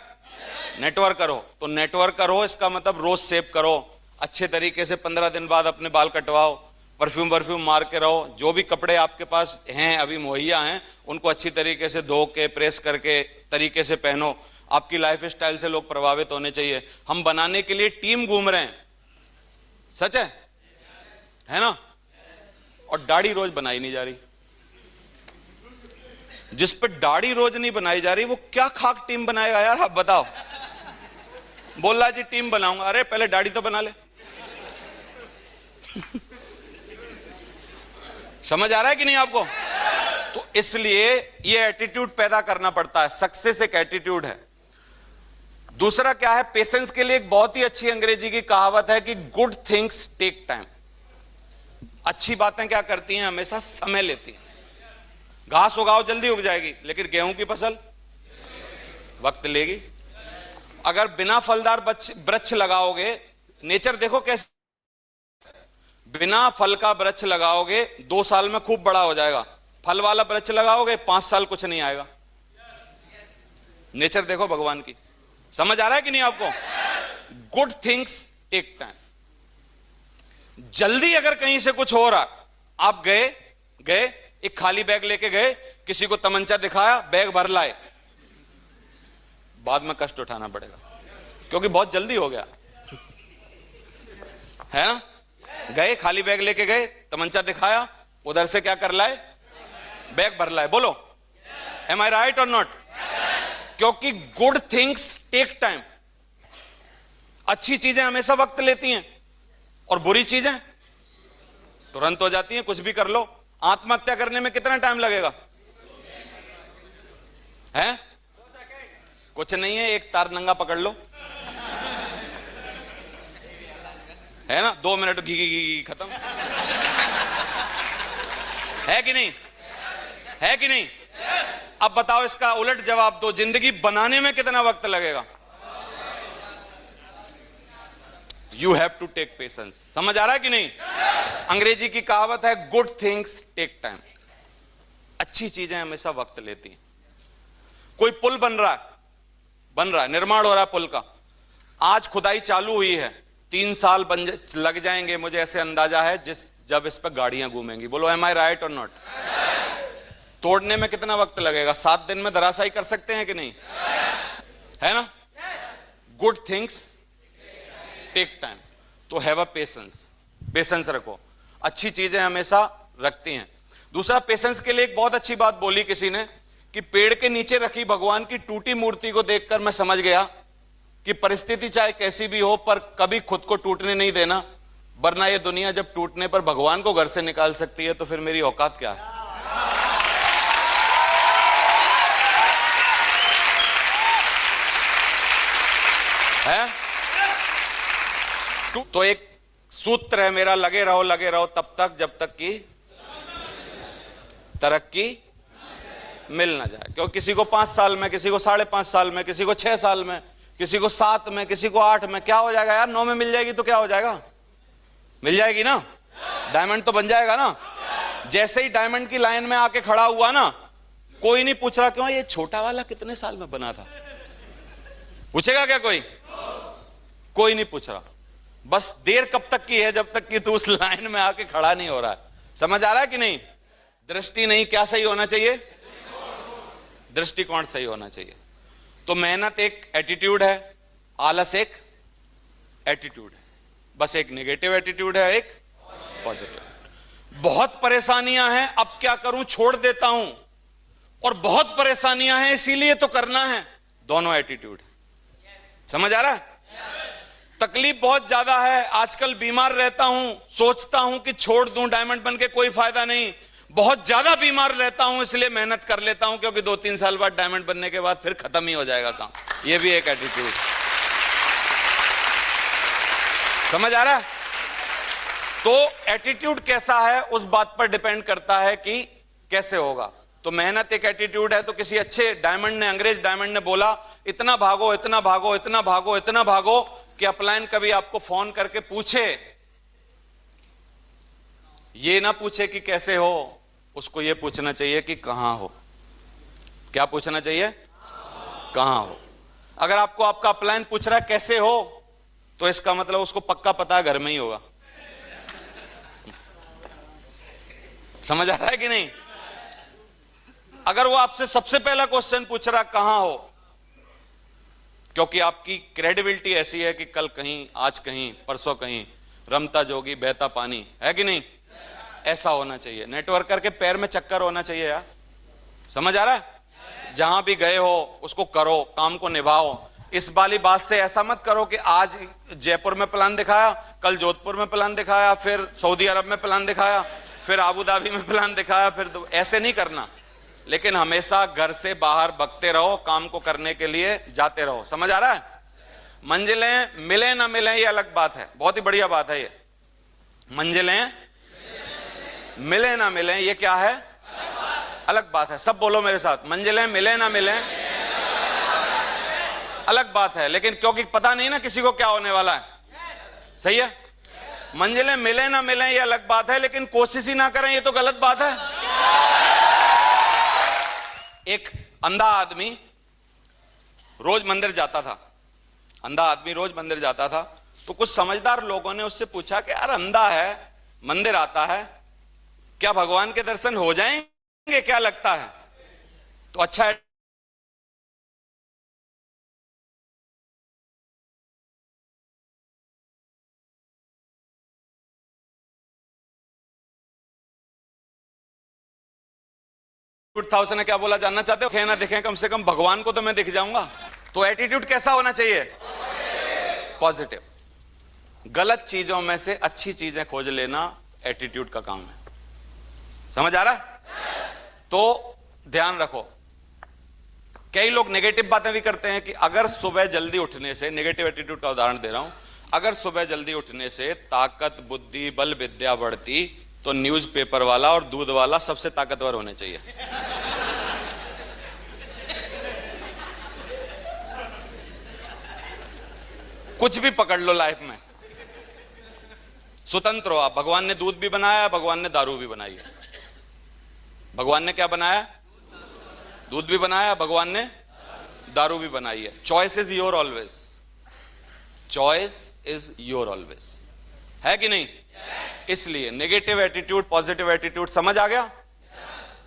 नेटवर्क करो। तो नेटवर्क करो इसका मतलब रोज सेव करो अच्छे तरीके से। 15 दिन बाद अपने बाल कटवाओ, परफ्यूम मार के रहो। जो भी कपड़े आपके पास हैं अभी मुहैया हैं उनको अच्छी तरीके से धो के प्रेस करके तरीके से पहनो। आपकी लाइफ स्टाइल से लोग प्रभावित होने चाहिए। हम बनाने के लिए टीम घूम रहे हैं, सच है ना? और दाढ़ी रोज बनाई नहीं जा रही। जिस पे दाढ़ी रोज नहीं बनाई जा रही वो क्या खाक टीम बनाएगा यार? आप बताओ। बोल रहा जी टीम बनाऊंगा, अरे पहले दाढ़ी तो बना ले। समझ आ रहा है कि नहीं आपको? तो इसलिए ये एटीट्यूड पैदा करना पड़ता है। सक्सेस एक एटीट्यूड है। दूसरा क्या है? पेशेंस के लिए एक बहुत ही अच्छी अंग्रेजी की कहावत है कि गुड थिंग्स टेक टाइम। अच्छी बातें क्या करती हैं? हमेशा समय लेती हैं। घास उगाओ जल्दी उग जाएगी, लेकिन गेहूं की फसल वक्त लेगी। अगर बिना फलदार वृक्ष लगाओगे, नेचर देखो कैसे, बिना फल का वृक्ष लगाओगे 2 साल में खूब बड़ा हो जाएगा। फल वाला वृक्ष लगाओगे 5 साल कुछ नहीं आएगा। नेचर देखो भगवान की। समझ आ रहा है कि नहीं आपको? Good things take time. जल्दी अगर कहीं से कुछ हो रहा, आप गए एक खाली बैग लेके गए, किसी को तमंचा दिखाया, बैग भर लाए, बाद में कष्ट उठाना पड़ेगा क्योंकि बहुत जल्दी हो गया है ना? गए खाली बैग लेके गए, तमंचा दिखाया, उधर से क्या कर लाए? बैग भर लाए। बोलो एम आई राइट और नॉट? क्योंकि गुड थिंग्स टेक टाइम। अच्छी चीजें हमेशा वक्त लेती हैं और बुरी चीजें तुरंत हो जाती हैं। कुछ भी कर लो। आत्महत्या करने में कितना टाइम लगेगा? है कुछ नहीं है, एक तार नंगा पकड़ लो, है ना? 2 मिनट घी खत्म। है कि नहीं? है कि नहीं? अब बताओ इसका उलट जवाब दो। जिंदगी बनाने में कितना वक्त लगेगा? You have to take patience. समझ आ रहा है कि नहीं? अंग्रेजी की कहावत है गुड थिंग्स टेक टाइम। अच्छी चीजें हमेशा वक्त लेती हैं। कोई पुल बन रहा है, निर्माण हो रहा है पुल का। आज खुदाई चालू हुई है, 3 साल लग जाएंगे मुझे ऐसे अंदाजा है जब इस पर गाड़ियां घूमेंगी। बोलो एम आई राइट और नॉट? तोड़ने में कितना वक्त लगेगा? 7 दिन में धराशायी कर सकते हैं कि नहीं? है ना? Good things take time. तो हैव अ पेशेंस रखो। अच्छी चीजें हमेशा रखती हैं। दूसरा, पेशेंस के लिए एक बहुत अच्छी बात बोली किसी ने कि पेड़ के नीचे रखी भगवान की टूटी मूर्ति को देखकर मैं समझ गया कि परिस्थिति चाहे कैसी भी हो पर कभी खुद को टूटने नहीं देना, वरना ये दुनिया जब टूटने पर भगवान को घर से निकाल सकती है तो फिर मेरी औकात क्या है? तो एक सूत्र है मेरा, लगे रहो तब तक जब तक कि तरक्की मिल ना जाए। क्योंकि किसी को 5 साल में, किसी को 5.5 साल में, किसी को 6 साल में, किसी को 7 में, किसी को 8 में। क्या हो जाएगा यार? 9 में मिल जाएगी तो क्या हो जाएगा? मिल जाएगी ना? डायमंड तो बन जाएगा ना? जैसे ही डायमंड की लाइन में आके खड़ा हुआ ना, कोई नहीं पूछ रहा क्यों ये छोटा वाला कितने साल में बना था। पूछेगा क्या कोई? कोई नहीं पूछ रहा। बस देर कब तक की है? जब तक कि तू उस लाइन में आके खड़ा नहीं हो रहा है। समझ आ रहा है कि नहीं? दृष्टि नहीं, क्या सही होना चाहिए? दृष्टिकोण सही होना चाहिए। तो मेहनत एक एटीट्यूड है, आलस एक एटीट्यूड है। बस एक नेगेटिव एटीट्यूड है, एक पॉजिटिव। बहुत परेशानियां हैं, अब क्या करूं, छोड़ देता हूं, और बहुत परेशानियां हैं इसीलिए तो करना है। दोनों एटीट्यूड। समझ आ रहा है? तकलीफ बहुत ज्यादा है, आजकल बीमार रहता हूं, सोचता हूं कि छोड़ दूं डायमंड बन के, कोई फायदा नहीं। बहुत ज्यादा बीमार रहता हूं इसलिए मेहनत कर लेता हूं, क्योंकि 2-3 साल बाद डायमंड बनने के बाद फिर खत्म ही हो जाएगा काम। यह भी एक एटीट्यूड। समझ आ रहा है? तो एटीट्यूड कैसा है उस बात पर डिपेंड करता है कि कैसे होगा। तो मेहनत एक एटीट्यूड है। तो किसी अच्छे डायमंड ने, अंग्रेज डायमंड ने बोला, इतना भागो, इतना भागो, इतना भागो, इतना भागो कि अपलाइन कभी आपको फोन करके पूछे, ये ना पूछे कि कैसे हो, उसको ये पूछना चाहिए कि कहां हो। क्या पूछना चाहिए? कहां हो। अगर आपको आपका अपलाइन पूछ रहा है कैसे हो, तो इसका मतलब उसको पक्का पता है घर में ही होगा। समझ आ रहा है कि नहीं? अगर वो आपसे सबसे पहला क्वेश्चन पूछ रहा कहां हो, क्योंकि आपकी क्रेडिबिलिटी ऐसी है कि कल कहीं, आज कहीं, परसों कहीं, रमता जोगी बहता पानी, है कि नहीं? ऐसा होना चाहिए। नेटवर्क करके पैर में चक्कर होना चाहिए यार। समझ आ रहा है? जहां भी गए हो उसको करो, काम को निभाओ। इस वाली बात से ऐसा मत करो कि आज जयपुर में प्लान दिखाया, कल जोधपुर में प्लान दिखाया, फिर सऊदी अरब में प्लान दिखाया, फिर आबू धाबी में प्लान दिखाया, फिर ऐसे नहीं करना। लेकिन हमेशा घर से बाहर बगते रहो, काम को करने के लिए जाते रहो। समझ आ रहा है? मंजिलें मिले ना मिले ये अलग बात है, बहुत ही बढ़िया बात है ये। मंजिलें मिले ना मिले ये क्या है? अलग बात है। सब बोलो मेरे साथ, मंजिलें मिले ना मिले अलग बात है। लेकिन क्योंकि पता नहीं ना किसी को क्या होने वाला है, सही है? मंजिलें मिले ना मिले ये अलग बात है, लेकिन कोशिश ही ना करें ये तो गलत बात है। एक अंधा आदमी रोज मंदिर जाता था, अंधा आदमी रोज मंदिर जाता था। तो कुछ समझदार लोगों ने उससे पूछा कि यार अंधा है, मंदिर आता है, क्या भगवान के दर्शन हो जाएंगे, क्या लगता है? तो अच्छा है, थाउजेंड ने क्या बोला जानना चाहते हो? दिखे ना दिखे, कम से कम भगवान को तो मैं दिख जाऊंगा। तो एटीट्यूड कैसा होना चाहिए? पॉजिटिव। गलत चीजों में से अच्छी चीजें खोज लेना एटीट्यूड का काम है। समझ आ रहा है? तो ध्यान रखो, कई लोग नेगेटिव बातें भी करते हैं कि अगर सुबह जल्दी उठने से, नेगेटिव एटीट्यूड का उदाहरण दे रहा हूं, अगर सुबह जल्दी उठने से ताकत, बुद्धि, बल, विद्या बढ़ती तो न्यूज़पेपर वाला और दूध वाला सबसे ताकतवर होने चाहिए। कुछ भी पकड़ लो लाइफ में, स्वतंत्र हो आप। भगवान ने दूध भी बनाया, भगवान ने दारू भी बनाई है। भगवान ने क्या बनाया? दूध भी बनाया, भगवान ने दारू भी बनाई है। Choice is your always, choice is your always, है कि नहीं? इसलिए नेगेटिव एटीट्यूड, पॉजिटिव एटीट्यूड, समझ आ गया?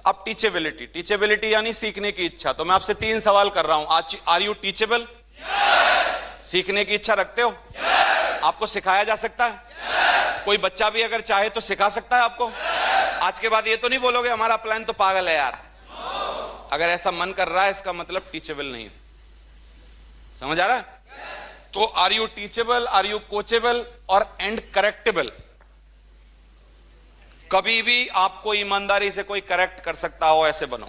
अब टीचेबिलिटी, टीचेबिलिटी यानी सीखने की इच्छा। तो मैं आपसे 3 सवाल कर रहा हूं। Are you teachable? सीखने की इच्छा रखते हो? आपको सिखाया जा सकता है? कोई बच्चा भी अगर चाहे तो सिखा सकता है आपको। आज के बाद ये तो नहीं बोलोगे हमारा प्लान तो पागल है यार। अगर ऐसा मन कर रहा है इसका मतलब टीचेबल नहीं है। समझ आ रहा है? तो are you teachable, are you coachable और एंड करेक्टेबल? कभी भी आपको ईमानदारी से कोई करेक्ट कर सकता हो, ऐसे बनो।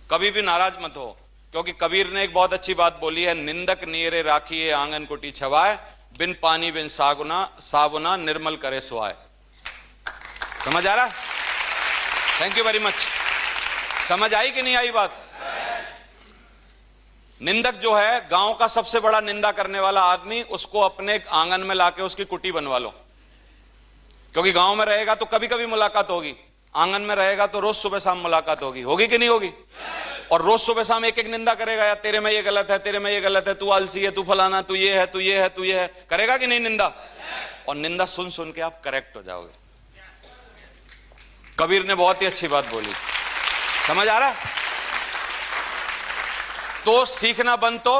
कभी भी नाराज मत हो, क्योंकि कबीर ने एक बहुत अच्छी बात बोली है, निंदक नीरे राखिए आंगन कुटी छवाए, बिन पानी बिन साबुना निर्मल करे सुहाए। समझ आ रहा? Thank you very much. समझ आई कि नहीं आई बात? निंदक जो है, गांव का सबसे बड़ा निंदा करने वाला आदमी, उसको अपने आंगन में लाके उसकी कुटी बनवा लो। क्योंकि गांव में रहेगा तो कभी कभी मुलाकात होगी, आंगन में रहेगा तो रोज सुबह शाम मुलाकात होगी। होगी कि नहीं होगी? और रोज सुबह शाम एक एक निंदा करेगा, यार तेरे में ये गलत है, तेरे में ये गलत है, तू आलसी है, तू फलाना, तू ये है, तू ये है, तू ये है। करेगा कि नहीं निंदा? और निंदा सुन सुन के आप करेक्ट हो जाओगे। कबीर ने बहुत ही अच्छी बात बोली। समझ आ रहा है? तो सीखना बंद तो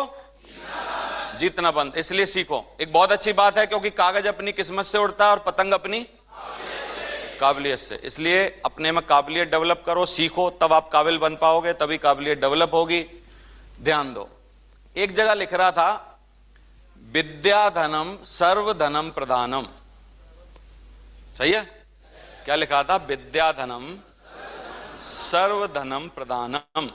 जीतना बंद। इसलिए सीखो। एक बहुत अच्छी बात है, क्योंकि कागज अपनी किस्मत से उड़ता है और पतंग अपनी काबिलियत से। इसलिए अपने में काबिलियत डेवलप करो, सीखो, तब आप काबिल बन पाओगे, तभी काबिलियत डेवलप होगी। ध्यान दो, एक जगह लिख रहा था, विद्या धनम सर्व धनम प्रधानम। सही है? क्या लिखा था? विद्या धनम सर्व धनम प्रधानम।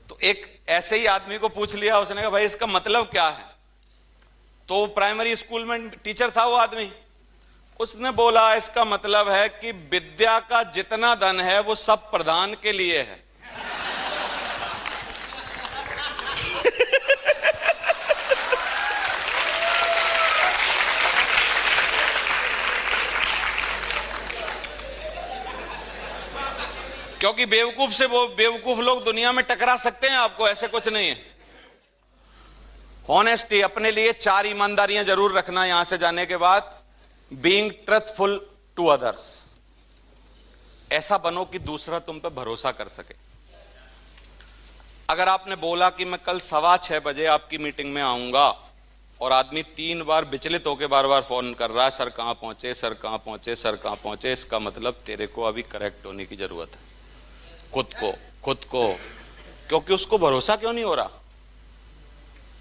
तो एक ऐसे ही आदमी को पूछ लिया, उसने कहा भाई इसका मतलब क्या है? तो प्राइमरी स्कूल में टीचर था वो आदमी। उसने बोला इसका मतलब है कि विद्या का जितना धन है वो सब प्रधान के लिए है। क्योंकि बेवकूफ से वो बेवकूफ लोग दुनिया में टकरा सकते हैं आपको, ऐसे कुछ नहीं है। ऑनेस्टी, अपने लिए 4 ईमानदारियां जरूर रखना यहां से जाने के बाद। बीइंग ट्रथफुल टू अदर्स, ऐसा बनो कि दूसरा तुम पे भरोसा कर सके। अगर आपने बोला कि मैं कल 6:15 बजे आपकी मीटिंग में आऊंगा और आदमी 3 बार विचलित होकर बार बार फोन कर रहा है, सर कहां पहुंचे, सर कहां पहुंचे, सर कहां पहुंचे, इसका मतलब तेरे को अभी करेक्ट होने की जरूरत है। खुद को क्योंकि उसको भरोसा क्यों नहीं हो रहा?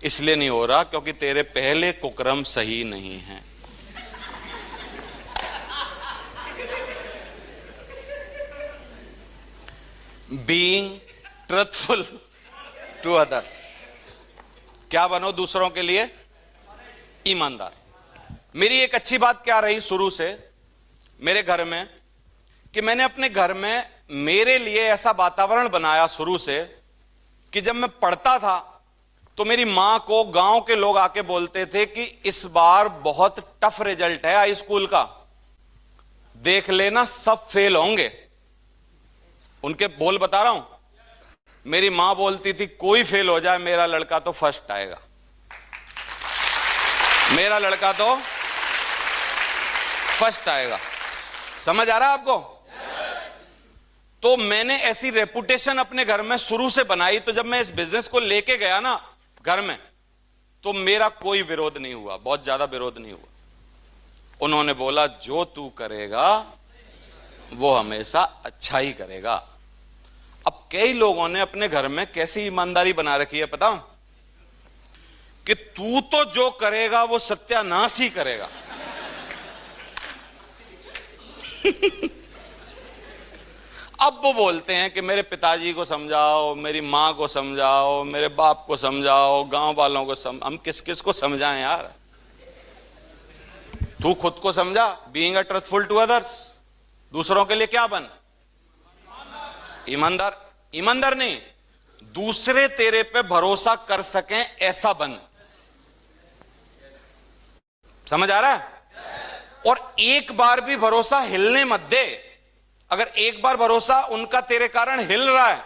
इसलिए नहीं हो रहा क्योंकि तेरे पहले कुकर्म सही नहीं है। बीइंग ट्रथफुल टू अदर्स, क्या बनो दूसरों के लिए? ईमानदार। मेरी एक अच्छी बात क्या रही शुरू से मेरे घर में, कि मैंने अपने घर में मेरे लिए ऐसा वातावरण बनाया शुरू से कि जब मैं पढ़ता था तो मेरी मां को गांव के लोग आके बोलते थे कि इस बार बहुत टफ रिजल्ट है हाई स्कूल का, देख लेना सब फेल होंगे। उनके बोल बता रहा हूं। मेरी मां बोलती थी कोई फेल हो जाए मेरा लड़का तो फर्स्ट आएगा, मेरा लड़का तो फर्स्ट आएगा। समझ आ रहा है आपको? तो मैंने ऐसी रेपुटेशन अपने घर में शुरू से बनाई, तो जब मैं इस बिजनेस को लेके गया ना घर में, तो मेरा कोई विरोध नहीं हुआ, बहुत ज्यादा विरोध नहीं हुआ। उन्होंने बोला जो तू करेगा वो हमेशा अच्छा ही करेगा। अब कई लोगों ने अपने घर में कैसी ईमानदारी बना रखी है पता, कि तू तो जो करेगा वो सत्यानाश ही करेगा। अब वो बोलते हैं कि मेरे पिताजी को समझाओ, मेरी मां को समझाओ, मेरे बाप को समझाओ, गांव वालों को हम किस किस को समझाएं यार? तू खुद को समझा, बीइंग अ ट्रथफुल टू अदर्स, दूसरों के लिए क्या बन? ईमानदार। ईमानदार नहीं, दूसरे तेरे पे भरोसा कर सकें ऐसा बन। समझ आ रहा है? और एक बार भी भरोसा हिलने मत दे। अगर एक बार भरोसा उनका तेरे कारण हिल रहा है,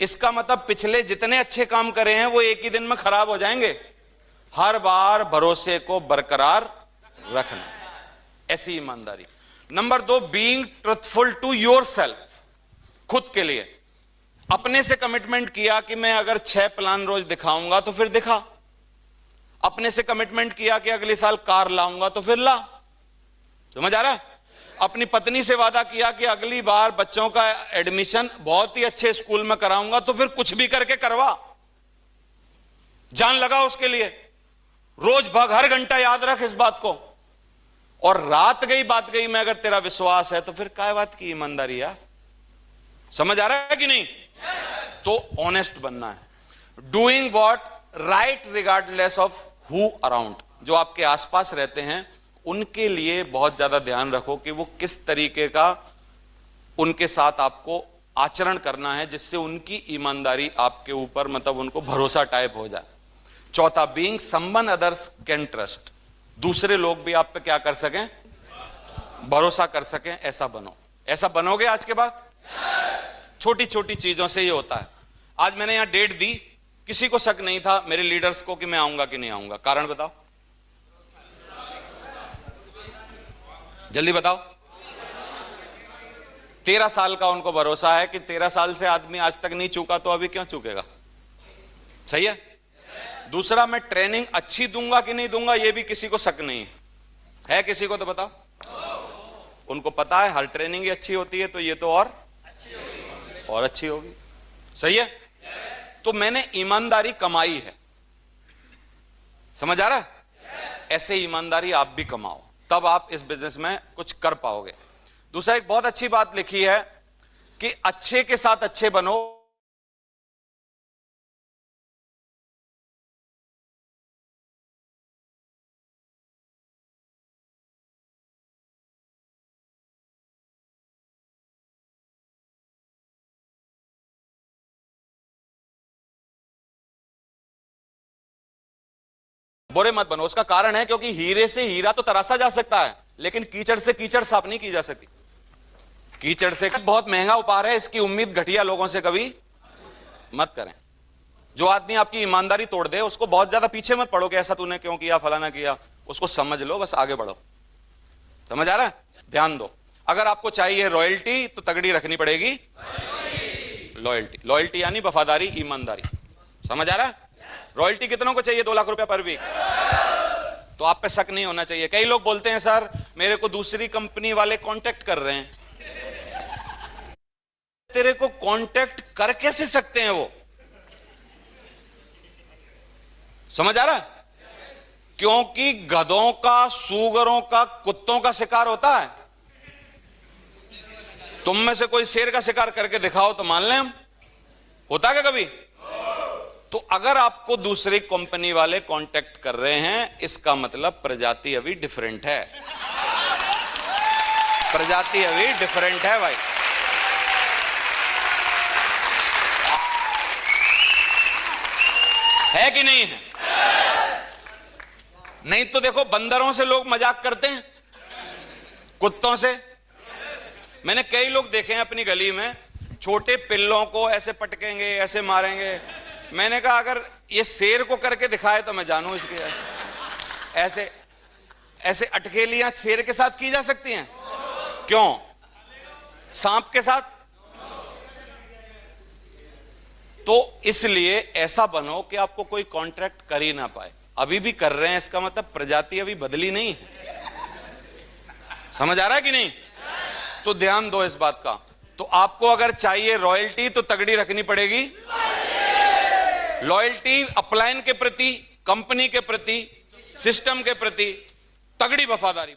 इसका मतलब पिछले जितने अच्छे काम करे हैं वो एक ही दिन में खराब हो जाएंगे। हर बार भरोसे को बरकरार रखना, ऐसी ईमानदारी। Number 2, being truthful to yourself, खुद के लिए। अपने से कमिटमेंट किया कि मैं अगर 6 प्लान रोज दिखाऊंगा तो फिर दिखा। अपने से कमिटमेंट किया कि अगले साल कार लाऊंगा तो फिर ला। समझ आ रहा है? अपनी पत्नी से वादा किया कि अगली बार बच्चों का एडमिशन बहुत ही अच्छे स्कूल में कराऊंगा तो फिर कुछ भी करके करवा। जान लगा उसके लिए, रोज भाग, हर घंटा याद रख इस बात को। और रात गई बात गई में अगर तेरा विश्वास है तो फिर काय बात की ईमानदारी यार? समझ आ रहा है कि नहीं? तो ऑनेस्ट बनना है। Doing what right regardless of who around, जो आपके आसपास रहते हैं उनके लिए बहुत ज्यादा ध्यान रखो कि वो किस तरीके का उनके साथ आपको आचरण करना है जिससे उनकी ईमानदारी आपके ऊपर, मतलब उनको भरोसा टाइप हो जाए। चौथा, being someone others can trust, दूसरे लोग भी आप पे क्या कर सकें? भरोसा कर सकें, ऐसा बनो। ऐसा बनोगे आज के बाद? छोटी छोटी चीजों से ये होता है। आज मैंने यहां डेट दी, किसी को शक नहीं था मेरे लीडर्स को कि मैं आऊंगा कि नहीं आऊंगा। कारण बताओ, जल्दी बताओ। 13 साल का उनको भरोसा है कि 13 साल से आदमी आज तक नहीं चूका तो अभी क्यों चूकेगा? सही है। दूसरा, मैं ट्रेनिंग अच्छी दूंगा कि नहीं दूंगा ये भी किसी को शक नहीं है। किसी को तो बताओ। उनको पता है हर ट्रेनिंग ही अच्छी होती है, तो ये तो और अच्छी होगी। सही है। तो मैंने ईमानदारी कमाई है। समझ आ रहा है? ऐसे ईमानदारी आप भी कमाओ, तब आप इस बिजनेस में कुछ कर पाओगे। दूसरा, एक बहुत अच्छी बात लिखी है कि अच्छे के साथ अच्छे बनो। बुरे मत बनो। उसका कारण है क्योंकि हीरे से हीरा तो तराशा जा सकता है, लेकिन कीचड़ से कीचड़ साफ नहीं की जा सकती। कीचड़ से बहुत महंगा उपहार है, इसकी उम्मीद घटिया लोगों से कभी मत करें। जो आदमी आपकी ईमानदारी तोड़ दे उसको बहुत ज्यादा पीछे मत पड़ो कि ऐसा तूने क्यों किया, फलाना किया। उसको समझ लो, बस आगे बढ़ो। समझ आ रहा है? ध्यान दो। अगर आपको चाहिए रॉयल्टी तो तगड़ी रखनी पड़ेगी लॉयल्टी। लॉयल्टी यानी वफादारी, ईमानदारी। समझ आ रहा है? रॉयल्टी कितनों को चाहिए? 2 लाख रुपया पर वीक। तो आप पे शक नहीं होना चाहिए। कई लोग बोलते हैं सर मेरे को दूसरी कंपनी वाले कांटेक्ट कर रहे हैं। तेरे को कांटेक्ट कर कैसे सकते हैं वो? समझ आ रहा है? क्योंकि गधों का, सूगरों का, कुत्तों का शिकार होता है। तुम में से कोई शेर का शिकार करके दिखाओ तो मान लें हम। होता क्या कभी? तो अगर आपको दूसरी कंपनी वाले कांटेक्ट कर रहे हैं, इसका मतलब प्रजाति अभी डिफरेंट है। प्रजाति अभी डिफरेंट है भाई। है कि नहीं है? नहीं तो देखो, बंदरों से लोग मजाक करते हैं, कुत्तों से। मैंने कई लोग देखे हैं अपनी गली में, छोटे पिल्लों को ऐसे पटकेंगे, ऐसे मारेंगे। मैंने कहा अगर ये शेर को करके दिखाए तो मैं जानूं इसके। ऐसे ऐसे अटकेलियां शेर के साथ की जा सकती हैं? क्यों? सांप के साथ? तो इसलिए ऐसा बनो कि आपको कोई कॉन्ट्रैक्ट कर ही ना पाए। अभी भी कर रहे हैं, इसका मतलब प्रजाति अभी बदली नहीं है। समझ आ रहा है कि नहीं? तो ध्यान दो इस बात का। तो आपको अगर चाहिए रॉयल्टी तो तगड़ी रखनी पड़ेगी लॉयल्टी। अपलाइन के प्रति, कंपनी के प्रति, सिस्टम के प्रति तगड़ी वफादारी।